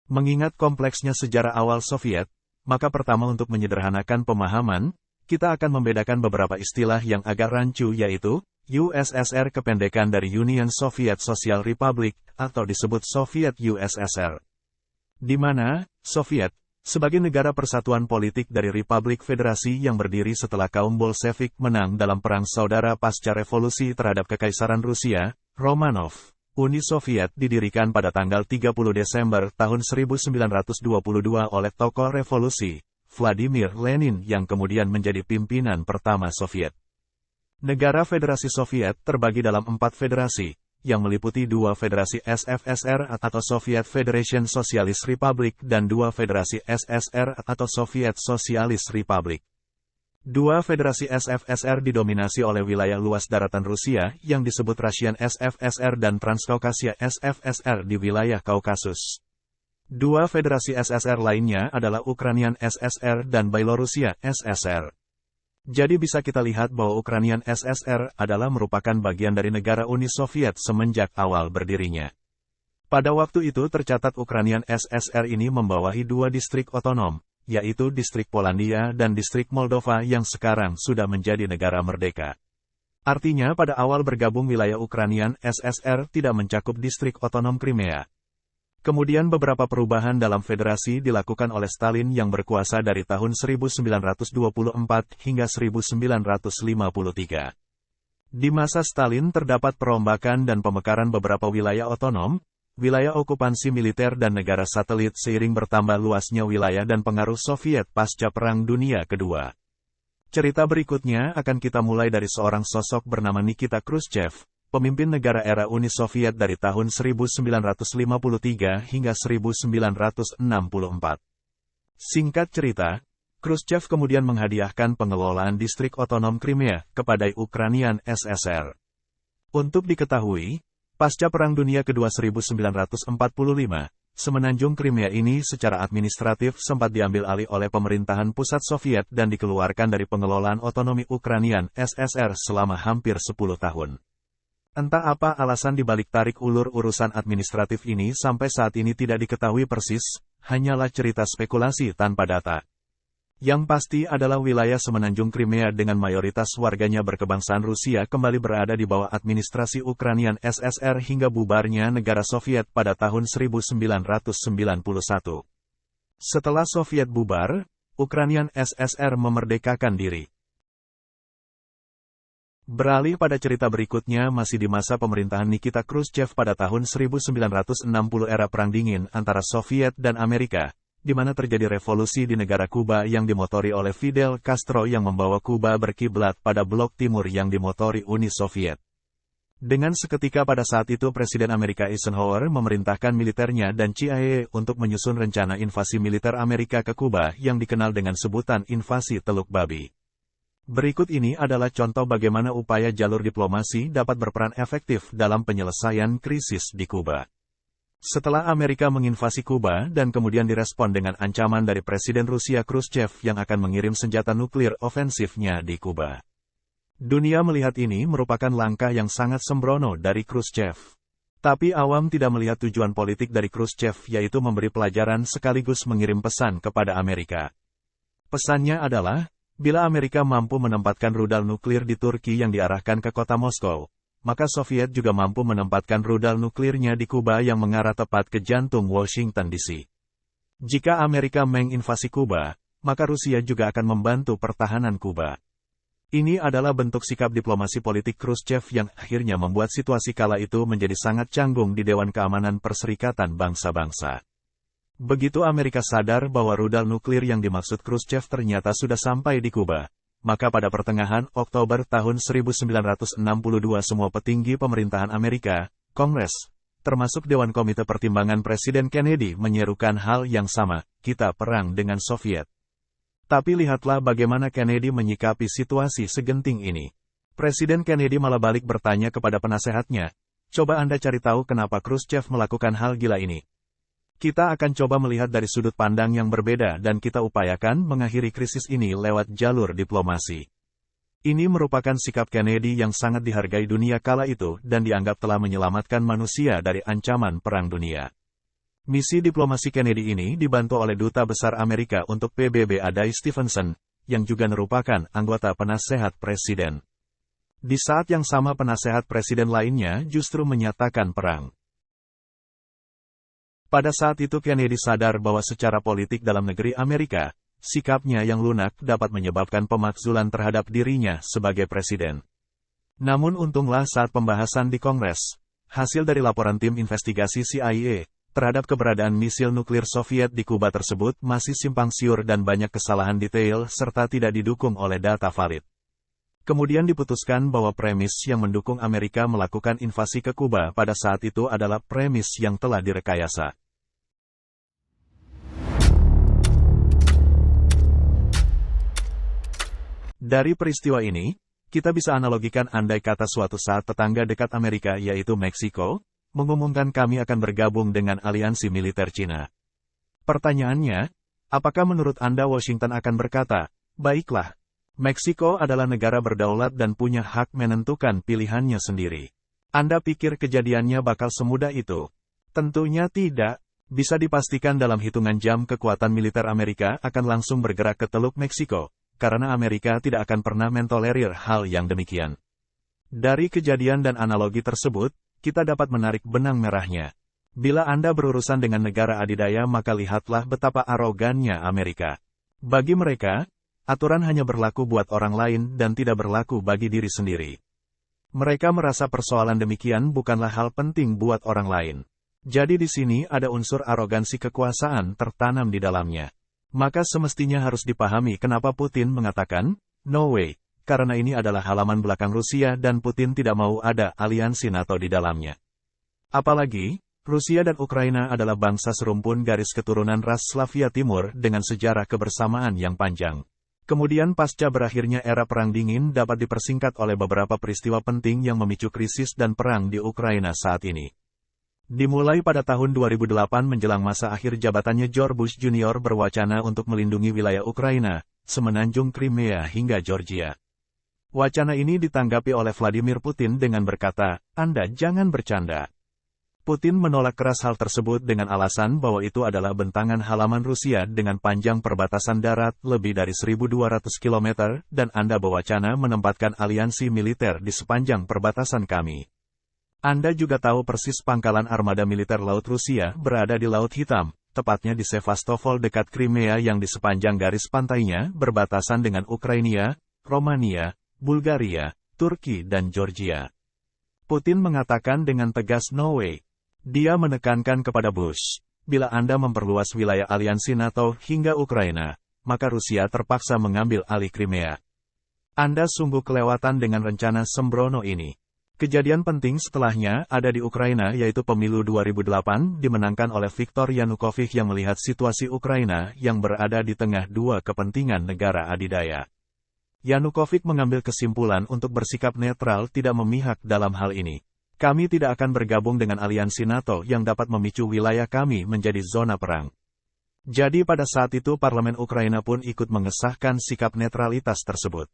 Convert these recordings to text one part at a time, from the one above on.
Mengingat kompleksnya sejarah awal Soviet, maka pertama untuk menyederhanakan pemahaman, kita akan membedakan beberapa istilah yang agak rancu yaitu, USSR kependekan dari Union Soviet Social Republic, atau disebut Soviet USSR. Di mana, Soviet, sebagai negara persatuan politik dari Republik Federasi yang berdiri setelah kaum Bolshevik menang dalam Perang Saudara pasca revolusi terhadap Kekaisaran Rusia, Romanov. Uni Soviet didirikan pada tanggal 30 Desember tahun 1922 oleh tokoh revolusi, Vladimir Lenin yang kemudian menjadi pimpinan pertama Soviet. Negara Federasi Soviet terbagi dalam 4 federasi, yang meliputi 2 federasi SFSR atau Soviet Federation Socialist Republic dan 2 federasi SSR atau Soviet Socialist Republic. 2 federasi SFSR didominasi oleh wilayah luas daratan Rusia yang disebut Russian SFSR dan Transkaukasia SFSR di wilayah Kaukasus. 2 federasi SSR lainnya adalah Ukrainian SSR dan Byelorusia SSR. Jadi bisa kita lihat bahwa Ukrainian SSR adalah merupakan bagian dari negara Uni Soviet semenjak awal berdirinya. Pada waktu itu tercatat Ukrainian SSR ini membawahi 2 distrik otonom, yaitu distrik Polandia dan distrik Moldova yang sekarang sudah menjadi negara merdeka. Artinya pada awal bergabung wilayah Ukrainian SSR tidak mencakup distrik otonom Crimea. Kemudian beberapa perubahan dalam federasi dilakukan oleh Stalin yang berkuasa dari tahun 1924 hingga 1953. Di masa Stalin terdapat perombakan dan pemekaran beberapa wilayah otonom, wilayah okupansi militer dan negara satelit seiring bertambah luasnya wilayah dan pengaruh Soviet pasca Perang Dunia Kedua. Cerita berikutnya akan kita mulai dari seorang sosok bernama Nikita Khrushchev, pemimpin negara era Uni Soviet dari tahun 1953 hingga 1964. Singkat cerita, Khrushchev kemudian menghadiahkan pengelolaan distrik otonom Crimea kepada Ukrainian SSR. Untuk diketahui, pasca Perang Dunia Kedua 1945, semenanjung Crimea ini secara administratif sempat diambil alih oleh pemerintahan pusat Soviet dan dikeluarkan dari pengelolaan otonomi Ukrainian SSR selama hampir 10 tahun. Entah apa alasan dibalik tarik ulur urusan administratif ini sampai saat ini tidak diketahui persis, hanyalah cerita spekulasi tanpa data. Yang pasti adalah wilayah semenanjung Crimea dengan mayoritas warganya berkebangsaan Rusia kembali berada di bawah administrasi Ukrainian SSR hingga bubarnya negara Soviet pada tahun 1991. Setelah Soviet bubar, Ukrainian SSR memerdekakan diri. Beralih pada cerita berikutnya masih di masa pemerintahan Nikita Khrushchev pada tahun 1960 era Perang Dingin antara Soviet dan Amerika, di mana terjadi revolusi di negara Kuba yang dimotori oleh Fidel Castro yang membawa Kuba berkiblat pada blok timur yang dimotori Uni Soviet. Dengan seketika pada saat itu Presiden Amerika Eisenhower memerintahkan militernya dan CIA untuk menyusun rencana invasi militer Amerika ke Kuba yang dikenal dengan sebutan invasi Teluk Babi. Berikut ini adalah contoh bagaimana upaya jalur diplomasi dapat berperan efektif dalam penyelesaian krisis di Kuba. Setelah Amerika menginvasi Kuba dan kemudian direspon dengan ancaman dari Presiden Rusia Khrushchev yang akan mengirim senjata nuklir ofensifnya di Kuba. Dunia melihat ini merupakan langkah yang sangat sembrono dari Khrushchev. Tapi awam tidak melihat tujuan politik dari Khrushchev yaitu memberi pelajaran sekaligus mengirim pesan kepada Amerika. Pesannya adalah, bila Amerika mampu menempatkan rudal nuklir di Turki yang diarahkan ke kota Moskow, maka Soviet juga mampu menempatkan rudal nuklirnya di Kuba yang mengarah tepat ke jantung Washington DC. Jika Amerika menginvasi Kuba, maka Rusia juga akan membantu pertahanan Kuba. Ini adalah bentuk sikap diplomasi politik Khrushchev yang akhirnya membuat situasi kala itu menjadi sangat canggung di Dewan Keamanan Perserikatan Bangsa-Bangsa. Begitu Amerika sadar bahwa rudal nuklir yang dimaksud Khrushchev ternyata sudah sampai di Kuba, maka pada pertengahan Oktober tahun 1962 semua petinggi pemerintahan Amerika, Kongres, termasuk Dewan Komite Pertimbangan Presiden Kennedy menyerukan hal yang sama, kita perang dengan Soviet. Tapi lihatlah bagaimana Kennedy menyikapi situasi segenting ini. Presiden Kennedy malah balik bertanya kepada penasehatnya, coba Anda cari tahu kenapa Khrushchev melakukan hal gila ini. Kita akan coba melihat dari sudut pandang yang berbeda dan kita upayakan mengakhiri krisis ini lewat jalur diplomasi. Ini merupakan sikap Kennedy yang sangat dihargai dunia kala itu dan dianggap telah menyelamatkan manusia dari ancaman Perang Dunia. Misi diplomasi Kennedy ini dibantu oleh Duta Besar Amerika untuk PBB Adai Stevenson, yang juga merupakan anggota penasehat presiden. Di saat yang sama penasehat presiden lainnya justru menyatakan perang. Pada saat itu Kennedy sadar bahwa secara politik dalam negeri Amerika, sikapnya yang lunak dapat menyebabkan pemakzulan terhadap dirinya sebagai presiden. Namun untunglah saat pembahasan di Kongres, hasil dari laporan tim investigasi CIA terhadap keberadaan misil nuklir Soviet di Kuba tersebut masih simpang siur dan banyak kesalahan detail serta tidak didukung oleh data valid. Kemudian diputuskan bahwa premis yang mendukung Amerika melakukan invasi ke Kuba pada saat itu adalah premis yang telah direkayasa. Dari peristiwa ini, kita bisa analogikan andai kata suatu saat tetangga dekat Amerika yaitu Meksiko, mengumumkan kami akan bergabung dengan aliansi militer Cina. Pertanyaannya, apakah menurut Anda Washington akan berkata, baiklah, Meksiko adalah negara berdaulat dan punya hak menentukan pilihannya sendiri. Anda pikir kejadiannya bakal semudah itu? Tentunya tidak. Bisa dipastikan dalam hitungan jam kekuatan militer Amerika akan langsung bergerak ke Teluk Meksiko, karena Amerika tidak akan pernah mentolerir hal yang demikian. Dari kejadian dan analogi tersebut, kita dapat menarik benang merahnya. Bila Anda berurusan dengan negara adidaya maka lihatlah betapa arogannya Amerika. Bagi mereka, aturan hanya berlaku buat orang lain dan tidak berlaku bagi diri sendiri. Mereka merasa persoalan demikian bukanlah hal penting buat orang lain. Jadi di sini ada unsur arogansi kekuasaan tertanam di dalamnya. Maka semestinya harus dipahami kenapa Putin mengatakan, no way, karena ini adalah halaman belakang Rusia dan Putin tidak mau ada aliansi NATO di dalamnya. Apalagi, Rusia dan Ukraina adalah bangsa serumpun garis keturunan ras Slavia Timur dengan sejarah kebersamaan yang panjang. Kemudian pasca berakhirnya era Perang Dingin dapat dipersingkat oleh beberapa peristiwa penting yang memicu krisis dan perang di Ukraina saat ini. Dimulai pada tahun 2008 menjelang masa akhir jabatannya George Bush Jr. berwacana untuk melindungi wilayah Ukraina, semenanjung Crimea hingga Georgia. Wacana ini ditanggapi oleh Vladimir Putin dengan berkata, Anda jangan bercanda. Putin menolak keras hal tersebut dengan alasan bahwa itu adalah bentangan halaman Rusia dengan panjang perbatasan darat lebih dari 1.200 km dan Anda berwacana menempatkan aliansi militer di sepanjang perbatasan kami. Anda juga tahu persis pangkalan armada militer Laut Rusia berada di Laut Hitam, tepatnya di Sevastopol dekat Crimea yang di sepanjang garis pantainya berbatasan dengan Ukraina, Romania, Bulgaria, Turki dan Georgia. Putin mengatakan dengan tegas no way. Dia menekankan kepada Bush, bila Anda memperluas wilayah aliansi NATO hingga Ukraina, maka Rusia terpaksa mengambil alih Crimea. Anda sungguh kelewatan dengan rencana sembrono ini. Kejadian penting setelahnya ada di Ukraina yaitu pemilu 2008 dimenangkan oleh Viktor Yanukovych yang melihat situasi Ukraina yang berada di tengah dua kepentingan negara adidaya. Yanukovych mengambil kesimpulan untuk bersikap netral tidak memihak dalam hal ini. Kami tidak akan bergabung dengan aliansi NATO yang dapat memicu wilayah kami menjadi zona perang. Jadi pada saat itu parlemen Ukraina pun ikut mengesahkan sikap netralitas tersebut.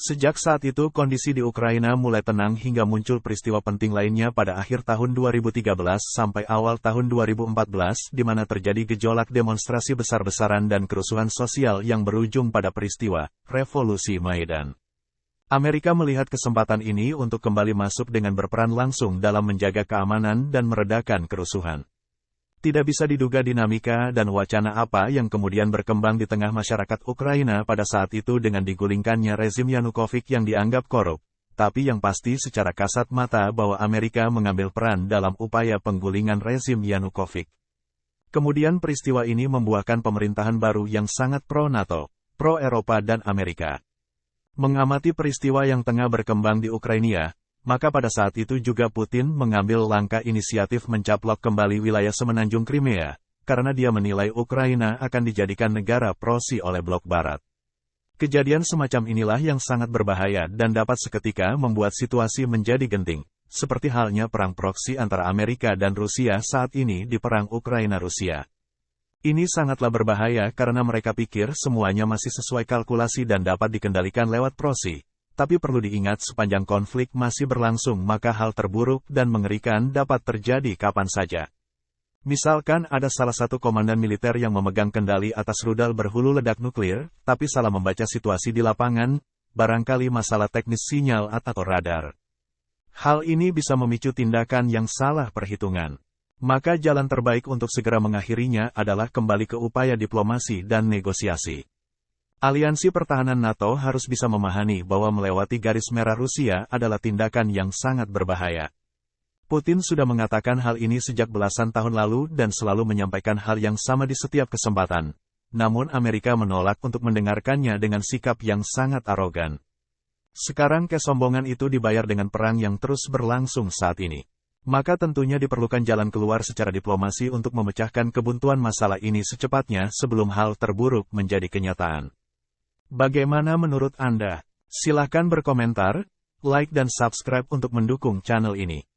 Sejak saat itu kondisi di Ukraina mulai tenang hingga muncul peristiwa penting lainnya pada akhir tahun 2013 sampai awal tahun 2014 di mana terjadi gejolak demonstrasi besar-besaran dan kerusuhan sosial yang berujung pada peristiwa Revolusi Maidan. Amerika melihat kesempatan ini untuk kembali masuk dengan berperan langsung dalam menjaga keamanan dan meredakan kerusuhan. Tidak bisa diduga dinamika dan wacana apa yang kemudian berkembang di tengah masyarakat Ukraina pada saat itu dengan digulingkannya rezim Yanukovych yang dianggap korup, tapi yang pasti secara kasat mata bahwa Amerika mengambil peran dalam upaya penggulingan rezim Yanukovych. Kemudian peristiwa ini membuahkan pemerintahan baru yang sangat pro-NATO, pro-Eropa dan Amerika. Mengamati peristiwa yang tengah berkembang di Ukraina, maka pada saat itu juga Putin mengambil langkah inisiatif mencaplok kembali wilayah semenanjung Crimea, karena dia menilai Ukraina akan dijadikan negara proksi oleh blok Barat. Kejadian semacam inilah yang sangat berbahaya dan dapat seketika membuat situasi menjadi genting, seperti halnya perang proksi antara Amerika dan Rusia saat ini di perang Ukraina-Rusia. Ini sangatlah berbahaya karena mereka pikir semuanya masih sesuai kalkulasi dan dapat dikendalikan lewat proksi. Tapi perlu diingat sepanjang konflik masih berlangsung maka hal terburuk dan mengerikan dapat terjadi kapan saja. Misalkan ada salah satu komandan militer yang memegang kendali atas rudal berhulu ledak nuklir, tapi salah membaca situasi di lapangan, barangkali masalah teknis sinyal atau radar. Hal ini bisa memicu tindakan yang salah perhitungan. Maka jalan terbaik untuk segera mengakhirinya adalah kembali ke upaya diplomasi dan negosiasi. Aliansi pertahanan NATO harus bisa memahami bahwa melewati garis merah Rusia adalah tindakan yang sangat berbahaya. Putin sudah mengatakan hal ini sejak belasan tahun lalu dan selalu menyampaikan hal yang sama di setiap kesempatan. Namun Amerika menolak untuk mendengarkannya dengan sikap yang sangat arogan. Sekarang kesombongan itu dibayar dengan perang yang terus berlangsung saat ini. Maka tentunya diperlukan jalan keluar secara diplomasi untuk memecahkan kebuntuan masalah ini secepatnya sebelum hal terburuk menjadi kenyataan. Bagaimana menurut Anda? Silahkan berkomentar, like dan subscribe untuk mendukung channel ini.